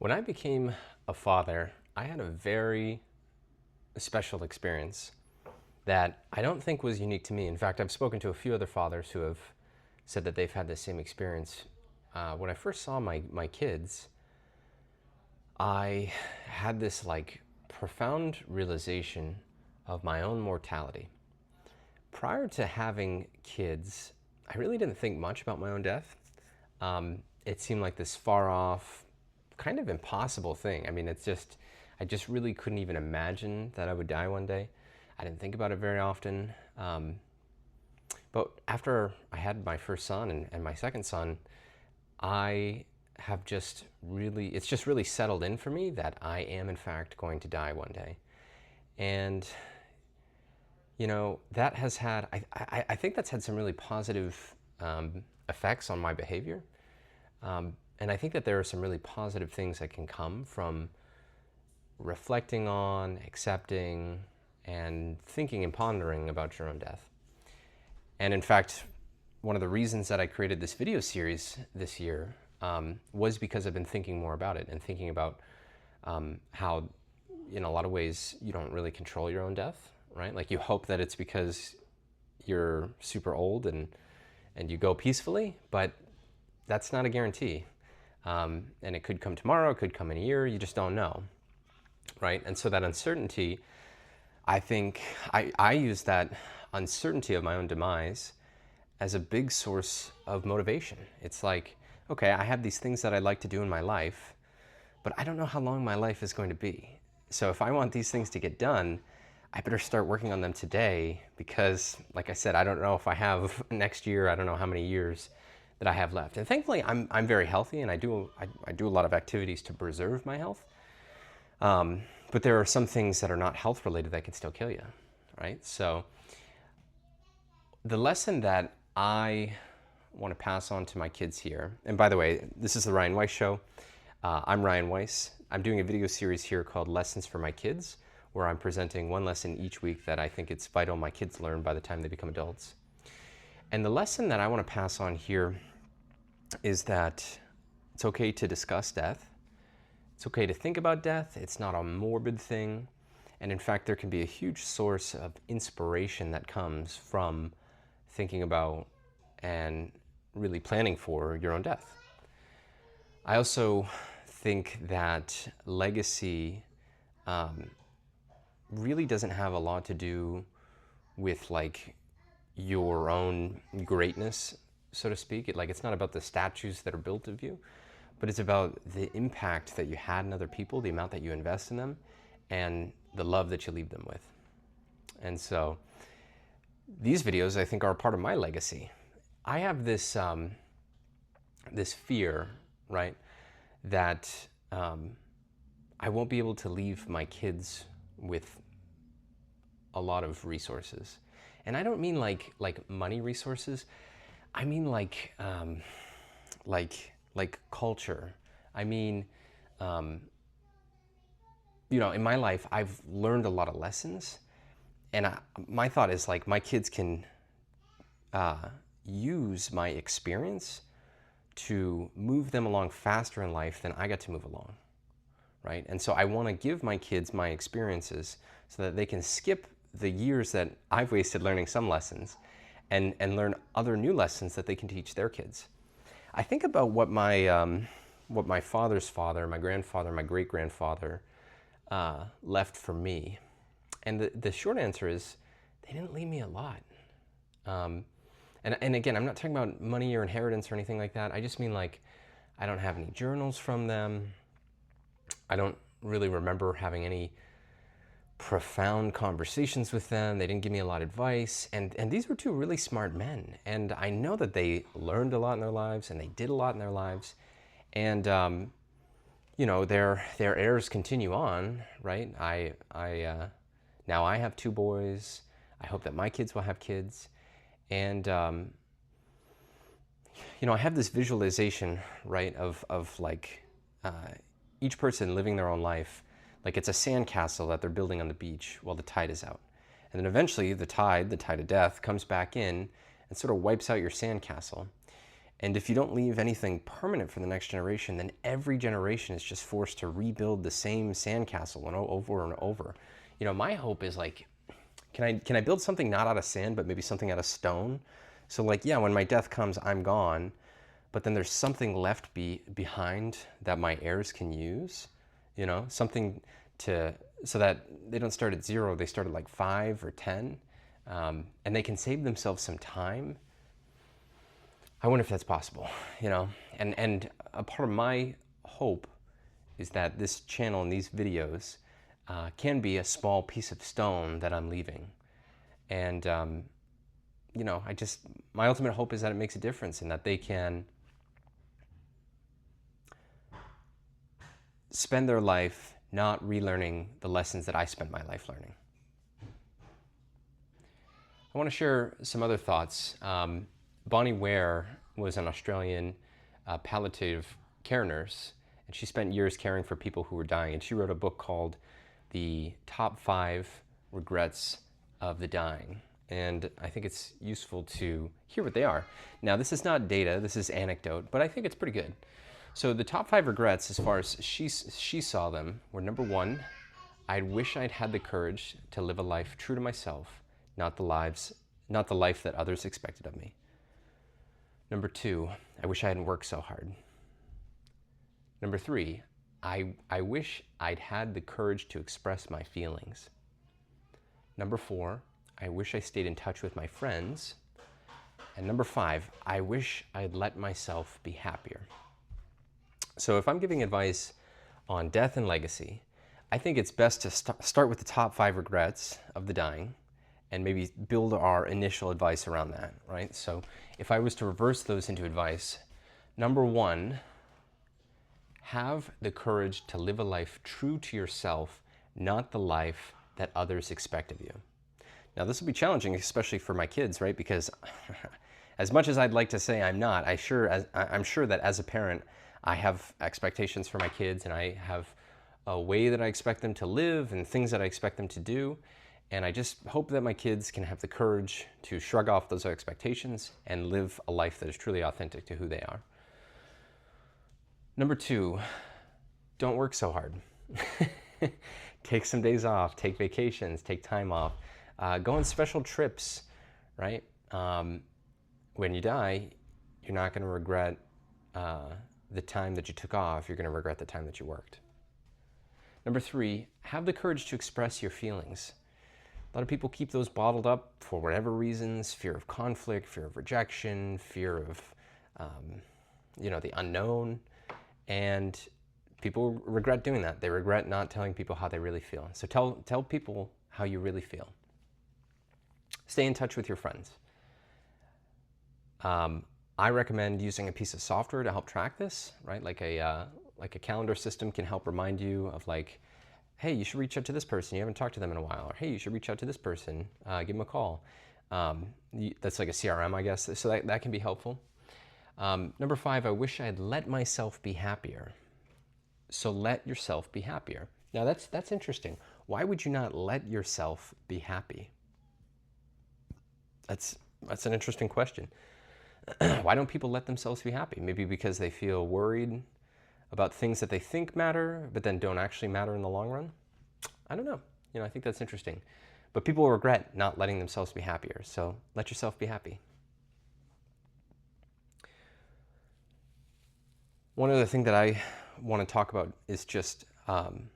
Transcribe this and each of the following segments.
When I became a father, I had a very special experience that I don't think was unique to me. In fact, I've spoken to a few other fathers who have said that they've had the same experience. When I first saw my kids, I had this profound realization of my own mortality. Prior to having kids, I really didn't think much about my own death. It seemed like this far off, kind of impossible thing. I mean, I just really couldn't even imagine that I would die one day. I didn't think about it very often. But after I had my first son and my second son, I have it's just really settled in for me that I am in fact going to die one day. And, that has had, I think that's had some really positive effects on my behavior. And I think that there are some really positive things that can come from reflecting on, accepting, and thinking and pondering about your own death. And in fact, one of the reasons that I created this video series this year was because I've been thinking more about it and thinking about how, in a lot of ways, you don't really control your own death, right? Like, you hope that it's because you're super old and you go peacefully, but that's not a guarantee. And it could come tomorrow, it could come in a year, you just don't know, right? And so that uncertainty, I think, I use that uncertainty of my own demise as a big source of motivation. It's like, okay, I have these things that I'd like to do in my life, but I don't know how long my life is going to be. So if I want these things to get done, I better start working on them today because, like I said, I don't know if I have next year, I don't know how many years that I have left. And thankfully, I'm very healthy, and I do a lot of activities to preserve my health. But there are some things that are not health related that can still kill you, right? So the lesson that I want to pass on to my kids here, and by the way, this is the Ryan Weiss Show. I'm Ryan Weiss. I'm doing a video series here called Lessons for My Kids, where I'm presenting one lesson each week that I think it's vital my kids learn by the time they become adults. And the lesson that I want to pass on here is that it's okay to discuss death. It's okay to think about death. It's not a morbid thing. And in fact, there can be a huge source of inspiration that comes from thinking about and really planning for your own death. I also think that legacy really doesn't have a lot to do with your own greatness, so to speak. It's not about the statues that are built of you, but it's about the impact that you had in other people, the amount that you invest in them, and the love that you leave them with. And so these videos, I think, are a part of my legacy. I have this this fear, right, that I won't be able to leave my kids with a lot of resources. And I don't mean like money resources. I mean like culture. I mean, in my life, I've learned a lot of lessons, and my thought is my kids can use my experience to move them along faster in life than I got to move along, right? And so I want to give my kids my experiences so that they can skip the years that I've wasted learning some lessons and learn other new lessons that they can teach their kids. I think about what my father's father, my grandfather, my great-grandfather left for me. And the short answer is they didn't leave me a lot. And again, I'm not talking about money or inheritance or anything like that. I just mean I don't have any journals from them. I don't really remember having any profound conversations with them. They didn't give me a lot of advice. And these were two really smart men. And I know that they learned a lot in their lives and they did a lot in their lives. And, their heirs continue on, right? Now I have two boys. I hope that my kids will have kids. And, I have this visualization, right, of each person living their own life. Like it's a sandcastle that they're building on the beach while the tide is out. And then eventually the tide of death, comes back in and sort of wipes out your sandcastle. And if you don't leave anything permanent for the next generation, then every generation is just forced to rebuild the same sandcastle and over and over. You know, my hope is like, can I build something not out of sand, but maybe something out of stone? So like, yeah, when my death comes, I'm gone, but then there's something left behind that my heirs can use, you know, something so that they don't start at 0, they start at like 5 or 10, and they can save themselves some time. I wonder if that's possible, you know, and a part of my hope is that this channel and these videos can be a small piece of stone that I'm leaving. And, you know, my ultimate hope is that it makes a difference and that they can spend their life not relearning the lessons that I spent my life learning. I want to share some other thoughts. Bronnie Ware was an Australian palliative care nurse, and she spent years caring for people who were dying. And she wrote a book called The Top 5 Regrets of the Dying. And I think it's useful to hear what they are. Now, this is not data, this is anecdote, but I think it's pretty good. So the top 5 regrets, as far as she saw them, were: number 1, I wish I'd had the courage to live a life true to myself, not the life that others expected of me. Number 2, I wish I hadn't worked so hard. Number 3, I wish I'd had the courage to express my feelings. Number 4, I wish I stayed in touch with my friends. And number 5, I wish I'd let myself be happier. So if I'm giving advice on death and legacy, I think it's best to start with the top 5 regrets of the dying and maybe build our initial advice around that, right? So if I was to reverse those into advice, number 1, have the courage to live a life true to yourself, not the life that others expect of you. Now, this will be challenging, especially for my kids, right? Because as much as I'd like to say I'm not, I'm sure that as a parent, I have expectations for my kids, and I have a way that I expect them to live and things that I expect them to do. And I just hope that my kids can have the courage to shrug off those expectations and live a life that is truly authentic to who they are. Number 2, don't work so hard. Take some days off, take vacations, take time off, go on special trips, right? When you die, you're not going to regret the time that you took off. You're going to regret the time that you worked. Number 3, have the courage to express your feelings. A lot of people keep those bottled up for whatever reasons: fear of conflict, fear of rejection, fear of, the unknown. And people regret doing that. They regret not telling people how they really feel. So tell people how you really feel. Stay in touch with your friends. I recommend using a piece of software to help track this, right? Like a calendar system can help remind you of, like, hey, you should reach out to this person. You haven't talked to them in a while. Or, hey, you should reach out to this person. Give them a call. That's like a CRM, I guess. So that can be helpful. Number 5, I wish I had let myself be happier. So let yourself be happier. Now that's interesting. Why would you not let yourself be happy? That's an interesting question. Why don't people let themselves be happy? Maybe because they feel worried about things that they think matter, but then don't actually matter in the long run? I don't know. I think that's interesting. But people regret not letting themselves be happier. So let yourself be happy. One other thing that I want to talk about is just on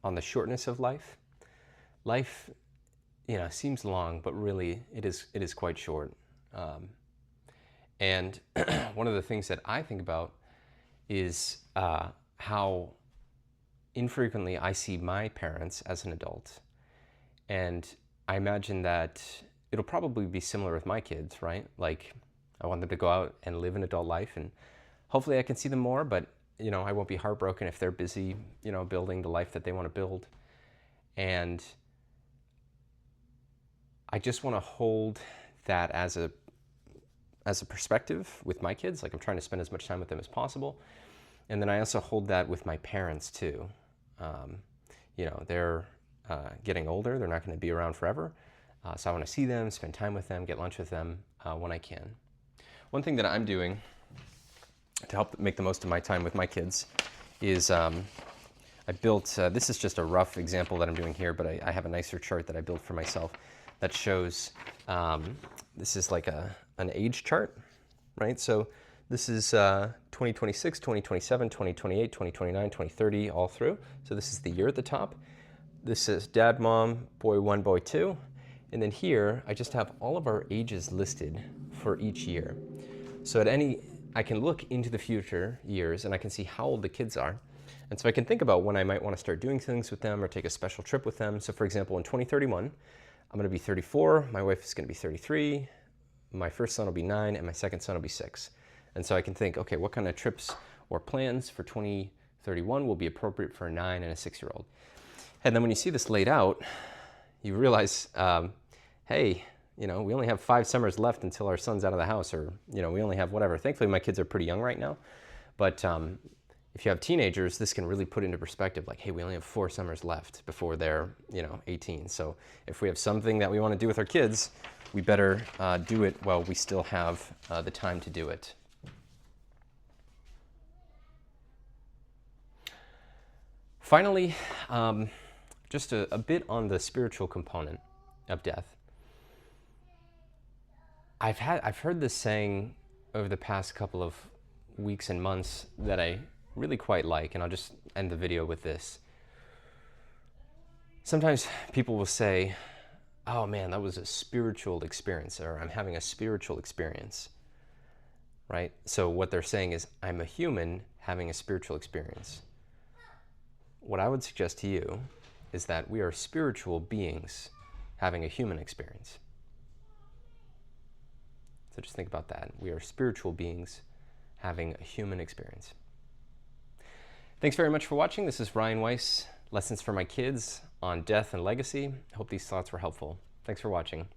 the shortness of life. Life, seems long, but really it is quite short. And one of the things that I think about is how infrequently I see my parents as an adult. And I imagine that it'll probably be similar with my kids, right? Like, I want them to go out and live an adult life, and hopefully I can see them more, but I won't be heartbroken if they're busy, building the life that they want to build. And I just want to hold that as a perspective with my kids. Like, I'm trying to spend as much time with them as possible. And then I also hold that with my parents too. They're getting older. They're not going to be around forever. So I want to see them, spend time with them, get lunch with them when I can. One thing that I'm doing to help make the most of my time with my kids is I built, this is just a rough example that I'm doing here, but I have a nicer chart that I built for myself that shows, this is like an age chart, right? So this is 2026, 2027, 2028, 2029, 2030, all through. So this is the year at the top. This is dad, mom, boy 1, boy 2. And then here, I just have all of our ages listed for each year. So I can look into the future years and I can see how old the kids are. And so I can think about when I might want to start doing things with them or take a special trip with them. So for example, in 2031, I'm going to be 34, my wife is going to be 33, my first son will be 9, and my second son will be 6. And so I can think, okay, what kind of trips or plans for 2031 will be appropriate for a 9 and a 6-year-old? And then when you see this laid out, you realize, hey, we only have 5 summers left until our son's out of the house, or, we only have whatever. Thankfully, my kids are pretty young right now. But if you have teenagers, this can really put into perspective, like, hey, we only have 4 summers left before they're, 18. So if we have something that we want to do with our kids, we better do it while we still have the time to do it. Finally, just a bit on the spiritual component of death. I've heard this saying over the past couple of weeks and months that I really quite like, and I'll just end the video with this. Sometimes people will say, oh man, that was a spiritual experience, or I'm having a spiritual experience, right? So what they're saying is, I'm a human having a spiritual experience. What I would suggest to you is that we are spiritual beings having a human experience. So just think about that. We are spiritual beings having a human experience. Thanks very much for watching. This is Ryan Weiss, Lessons for My Kids on Death and Legacy. I hope these thoughts were helpful. Thanks for watching.